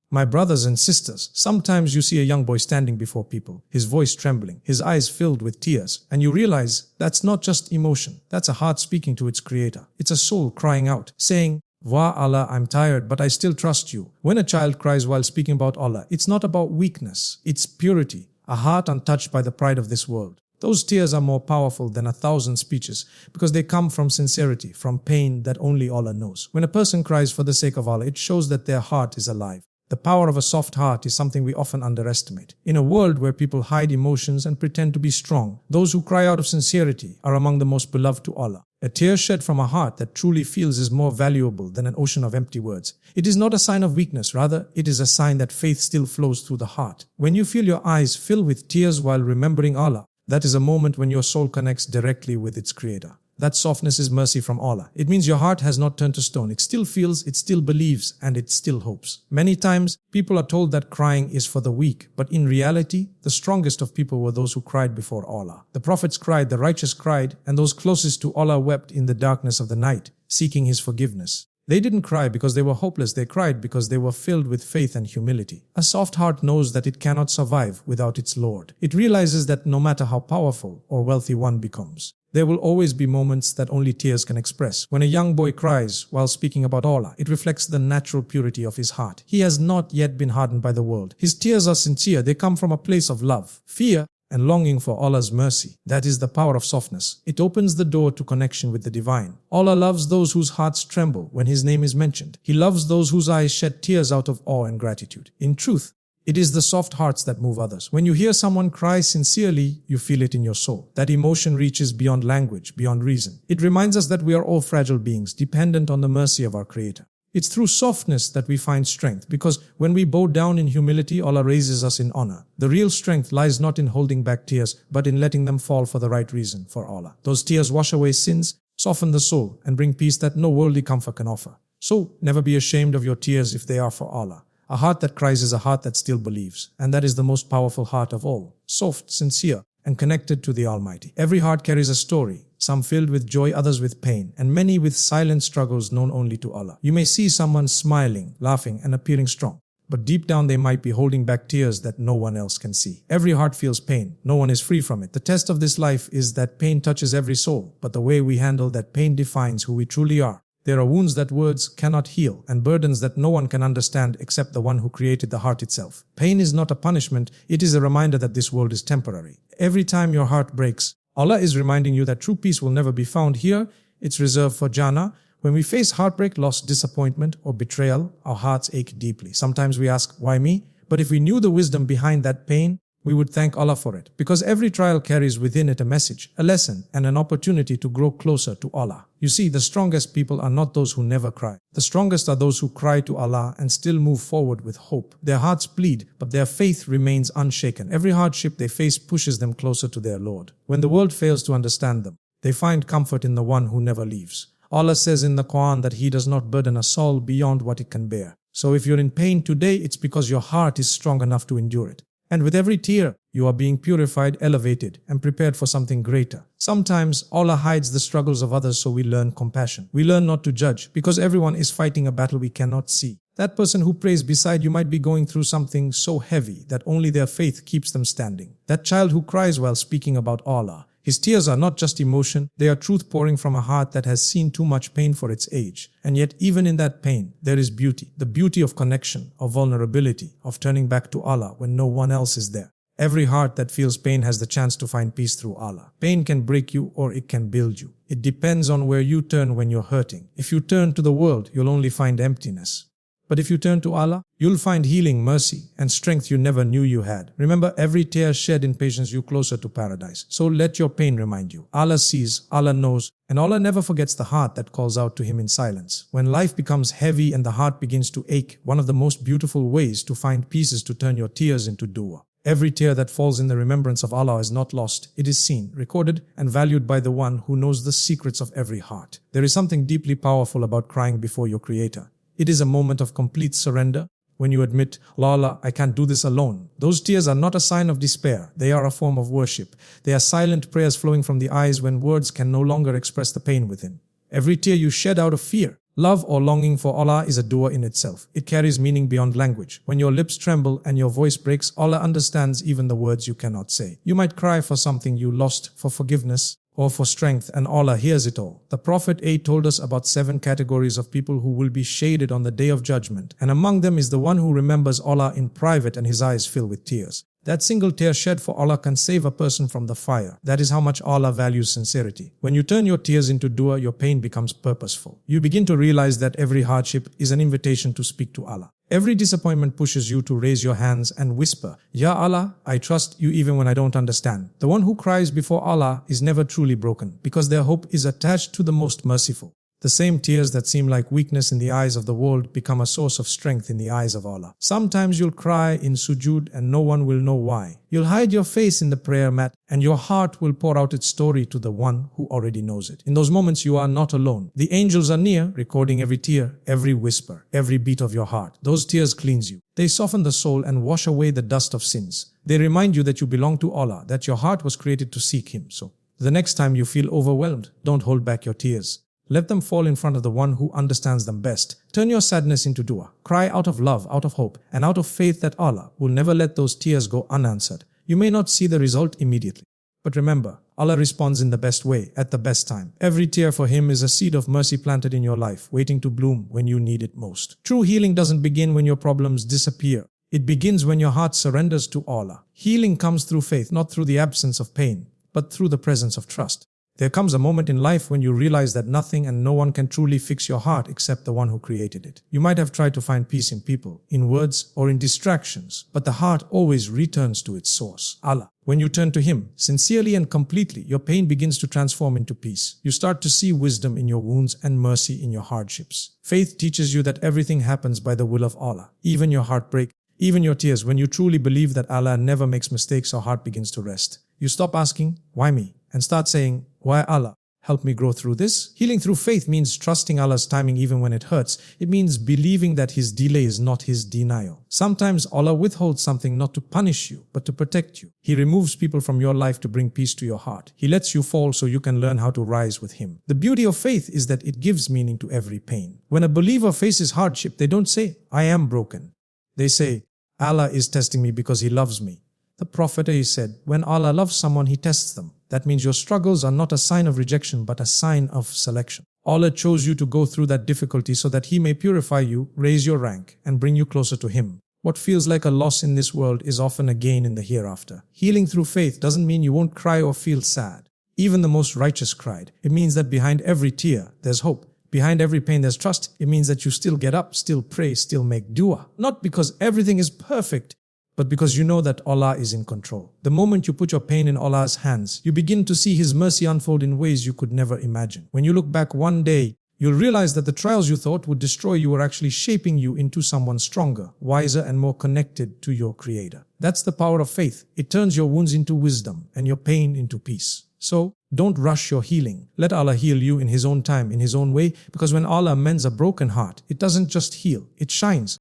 My brothers and sisters, sometimes you see a young boy standing before people, his voice trembling, his eyes filled with tears, and you realize that's not just emotion, that's a heart speaking to its creator. It's a soul crying out, saying, "Wah Allah, I'm tired, but I still trust you." When a child cries while speaking about Allah, it's not about weakness, it's purity, a heart untouched by the pride of this world. Those tears are more powerful than 1,000 speeches because they come from sincerity, from pain that only Allah knows. When a person cries for the sake of Allah, it shows that their heart is alive. The power of a soft heart is something we often underestimate. In a world where people hide emotions and pretend to be strong, those who cry out of sincerity are among the most beloved to Allah. A tear shed from a heart that truly feels is more valuable than an ocean of empty words. It is not a sign of weakness, rather, it is a sign that faith still flows through the heart. When you feel your eyes fill with tears while remembering Allah, that is a moment when your soul connects directly with its creator. That softness is mercy from Allah. It means your heart has not turned to stone. It still feels, it still believes, and it still hopes. Many times, people are told that crying is for the weak, but in reality, the strongest of people were those who cried before Allah. The prophets cried, the righteous cried, and those closest to Allah wept in the darkness of the night, seeking His forgiveness. They didn't cry because they were hopeless, they cried because they were filled with faith and humility. A soft heart knows that it cannot survive without its Lord. It realizes that no matter how powerful or wealthy one becomes, there will always be moments that only tears can express. When a young boy cries while speaking about Allah, it reflects the natural purity of his heart. He has not yet been hardened by the world. His tears are sincere. They come from a place of love, fear, and longing for Allah's mercy. That is the power of softness. It opens the door to connection with the divine. Allah loves those whose hearts tremble when His name is mentioned. He loves those whose eyes shed tears out of awe and gratitude. In truth, it is the soft hearts that move others. When you hear someone cry sincerely, you feel it in your soul. That emotion reaches beyond language, beyond reason. It reminds us that we are all fragile beings, dependent on the mercy of our Creator. It's through softness that we find strength, because when we bow down in humility, Allah raises us in honor. The real strength lies not in holding back tears, but in letting them fall for the right reason, for Allah. Those tears wash away sins, soften the soul, and bring peace that no worldly comfort can offer. So, never be ashamed of your tears if they are for Allah. A heart that cries is a heart that still believes, and that is the most powerful heart of all. Soft, sincere, and connected to the Almighty. Every heart carries a story, some filled with joy, others with pain, and many with silent struggles known only to Allah. You may see someone smiling, laughing, and appearing strong, but deep down they might be holding back tears that no one else can see. Every heart feels pain. No one is free from it. The test of this life is that pain touches every soul, but the way we handle that pain defines who we truly are. There are wounds that words cannot heal, and burdens that no one can understand except the one who created the heart itself. Pain is not a punishment, it is a reminder that this world is temporary. Every time your heart breaks, Allah is reminding you that true peace will never be found here. It's reserved for Jannah. When we face heartbreak, loss, disappointment, or betrayal, our hearts ache deeply. Sometimes we ask, why me? But if we knew the wisdom behind that pain, we would thank Allah for it, because every trial carries within it a message, a lesson, and an opportunity to grow closer to Allah. You see, the strongest people are not those who never cry. The strongest are those who cry to Allah and still move forward with hope. Their hearts bleed, but their faith remains unshaken. Every hardship they face pushes them closer to their Lord. When the world fails to understand them, they find comfort in the one who never leaves. Allah says in the Quran that He does not burden a soul beyond what it can bear. So if you're in pain today, it's because your heart is strong enough to endure it. And with every tear, you are being purified, elevated, and prepared for something greater. Sometimes Allah hides the struggles of others so we learn compassion. We learn not to judge, because everyone is fighting a battle we cannot see. That person who prays beside you might be going through something so heavy that only their faith keeps them standing. That child who cries while speaking about Allah, his tears are not just emotion, they are truth pouring from a heart that has seen too much pain for its age. And yet even in that pain, there is beauty. The beauty of connection, of vulnerability, of turning back to Allah when no one else is there. Every heart that feels pain has the chance to find peace through Allah. Pain can break you or it can build you. It depends on where you turn when you're hurting. If you turn to the world, you'll only find emptiness. But if you turn to Allah, you'll find healing, mercy, and strength you never knew you had. Remember, every tear shed in patience you closer to paradise. So let your pain remind you. Allah sees, Allah knows, and Allah never forgets the heart that calls out to Him in silence. When life becomes heavy and the heart begins to ache, one of the most beautiful ways to find peace is to turn your tears into dua. Every tear that falls in the remembrance of Allah is not lost. It is seen, recorded, and valued by the one who knows the secrets of every heart. There is something deeply powerful about crying before your Creator. It is a moment of complete surrender. When you admit, Allah, I can't do this alone. Those tears are not a sign of despair. They are a form of worship. They are silent prayers flowing from the eyes when words can no longer express the pain within. Every tear you shed out of fear, Love or longing for Allah is a dua in itself. It carries meaning beyond language. When your lips tremble and your voice breaks, Allah understands even the words you cannot say. You might cry for something you lost, for forgiveness, or for strength, and Allah hears it all. The Prophet 8 told us about 7 categories of people who will be shaded on the Day of Judgment, and among them is the one who remembers Allah in private and his eyes fill with tears. That single tear shed for Allah can save a person from the fire. That is how much Allah values sincerity. When you turn your tears into dua, your pain becomes purposeful. You begin to realize that every hardship is an invitation to speak to Allah. Every disappointment pushes you to raise your hands and whisper, Ya Allah, I trust you even when I don't understand. The one who cries before Allah is never truly broken, because their hope is attached to the most merciful. The same tears that seem like weakness in the eyes of the world become a source of strength in the eyes of Allah. Sometimes you'll cry in sujood and no one will know why. You'll hide your face in the prayer mat and your heart will pour out its story to the one who already knows it. In those moments you are not alone. The angels are near, recording every tear, every whisper, every beat of your heart. Those tears cleanse you. They soften the soul and wash away the dust of sins. They remind you that you belong to Allah, that your heart was created to seek Him. So, the next time you feel overwhelmed, don't hold back your tears. Let them fall in front of the one who understands them best. Turn your sadness into dua. Cry out of love, out of hope, and out of faith that Allah will never let those tears go unanswered. You may not see the result immediately, but remember, Allah responds in the best way, at the best time. Every tear for Him is a seed of mercy planted in your life, waiting to bloom when you need it most. True healing doesn't begin when your problems disappear. It begins when your heart surrenders to Allah. Healing comes through faith, not through the absence of pain, but through the presence of trust. There comes a moment in life when you realize that nothing and no one can truly fix your heart except the one who created it. You might have tried to find peace in people, in words, or in distractions, but the heart always returns to its source, Allah. When you turn to Him, sincerely and completely, your pain begins to transform into peace. You start to see wisdom in your wounds and mercy in your hardships. Faith teaches you that everything happens by the will of Allah, even your heartbreak, even your tears. When you truly believe that Allah never makes mistakes, your heart begins to rest. You stop asking, why me? And start saying, why Allah? Help me grow through this. Healing through faith means trusting Allah's timing even when it hurts. It means believing that His delay is not His denial. Sometimes Allah withholds something not to punish you, but to protect you. He removes people from your life to bring peace to your heart. He lets you fall so you can learn how to rise with Him. The beauty of faith is that it gives meaning to every pain. When a believer faces hardship, they don't say, I am broken. They say, Allah is testing me because He loves me. The Prophet said, when Allah loves someone, He tests them. That means your struggles are not a sign of rejection, but a sign of selection. Allah chose you to go through that difficulty so that He may purify you, raise your rank, and bring you closer to Him. What feels like a loss in this world is often a gain in the hereafter. Healing through faith doesn't mean you won't cry or feel sad. Even the most righteous cried. It means that behind every tear, there's hope. Behind every pain, there's trust. It means that you still get up, still pray, still make dua. Not because everything is perfect, but because you know that Allah is in control. The moment you put your pain in Allah's hands, you begin to see His mercy unfold in ways you could never imagine. When you look back one day, you'll realize that the trials you thought would destroy you were actually shaping you into someone stronger, wiser, and more connected to your Creator. That's the power of faith. It turns your wounds into wisdom and your pain into peace. So, don't rush your healing. Let Allah heal you in His own time, in His own way, because when Allah mends a broken heart, it doesn't just heal, it shines.